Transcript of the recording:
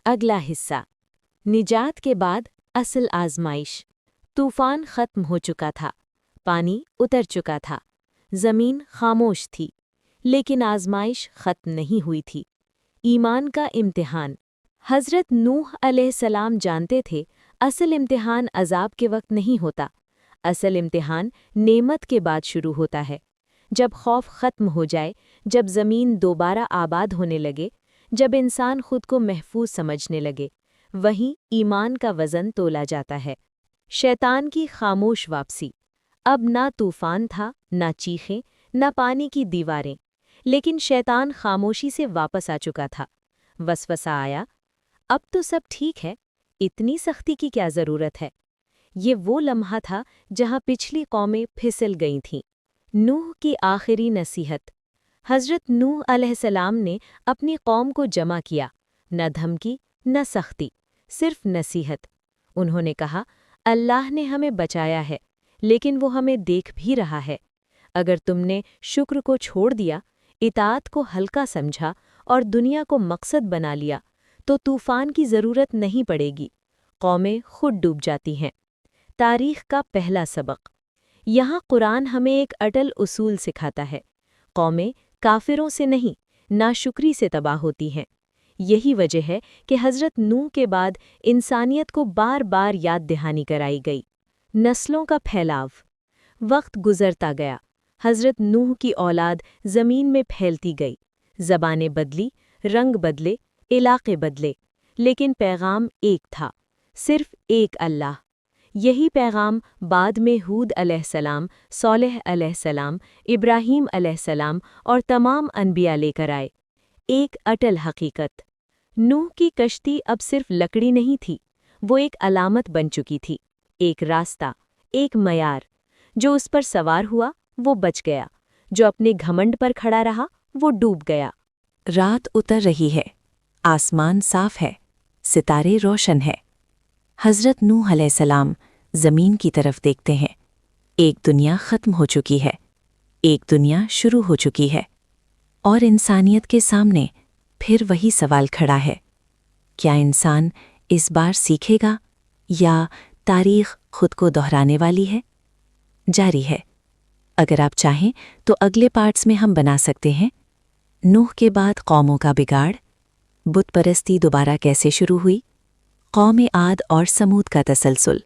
अगला हिस्सा। निजात के बाद असल आजमाइश। तूफान खत्म हो चुका था, पानी उतर चुका था, जमीन खामोश थी, लेकिन आजमाइश खत्म नहीं हुई थी। ईमान का इम्तिहान। हज़रत नूह अलैहिस्सलाम जानते थे, असल इम्तिहान अज़ाब के वक्त नहीं होता, असल इम्तिहान नेमत के बाद शुरू होता है। जब खौफ खत्म हो जाए, जब ज़मीन दोबारा आबाद होने लगे, जब इंसान खुद को महफूज समझने लगे, वहीं ईमान का वज़न तोला जाता है। शैतान की खामोश वापसी। अब ना तूफान था, ना चीखें, ना पानी की दीवारें, लेकिन शैतान खामोशी से वापस आ चुका था। वसवसा आया, अब तो सब ठीक है, इतनी सख्ती की क्या ज़रूरत है। ये वो लम्हा था जहाँ पिछली कौमें फिसल गई थीं। नूह की आखिरी नसीहत। हज़रत नूह अलैहिस्सलाम ने अपनी कौम को जमा किया, न धमकी न सख्ती, सिर्फ नसीहत। उन्होंने कहा, अल्लाह ने हमें बचाया है, लेकिन वो हमें देख भी रहा है। अगर तुमने शुक्र को छोड़ दिया, इताअत को हल्का समझा और दुनिया को मकसद बना लिया, तो तूफ़ान की ज़रूरत नहीं पड़ेगी, कौमें खुद डूब जाती हैं। तारीख़ का पहला सबक। यहाँ कुरान हमें एक अटल उसूल सिखाता है, कौमें काफिरों से नहीं, नाशुक्री से तबाह होती हैं। यही वजह है कि हज़रत नूह के बाद इंसानियत को बार बार याद दहानी कराई गई। नस्लों का फैलाव। वक्त गुज़रता गया, हज़रत नूह की औलाद ज़मीन में फैलती गई, ज़बानें बदली, रंग बदले, इलाक़े बदले, लेकिन पैगाम एक था, सिर्फ एक अल्लाह। यही पैगाम बाद में हूद अलैहिस्सलाम, सौलेह अलैहिस्सलाम, इब्राहीम अलैहिस्सलाम और तमाम अनबिया लेकर आए। एक अटल हकीकत। नूह की कश्ती अब सिर्फ लकड़ी नहीं थी, वो एक अलामत बन चुकी थी, एक रास्ता, एक मयार। जो उस पर सवार हुआ वो बच गया, जो अपने घमंड पर खड़ा रहा वो डूब गया। रात उतर रही है, आसमान साफ है, सितारे रोशन है। हज़रत नूह अलैहिस्सलाम ज़मीन की तरफ देखते हैं। एक दुनिया ख़त्म हो चुकी है, एक दुनिया शुरू हो चुकी है, और इंसानियत के सामने फिर वही सवाल खड़ा है, क्या इंसान इस बार सीखेगा या तारीख़ खुद को दोहराने वाली है? जारी है। अगर आप चाहें तो अगले पार्ट्स में हम बना सकते हैं नूह के बाद कौमों का बिगाड़, बुत परस्ती दोबारा कैसे शुरू हुई, कौम आद और समूद का तसलसल,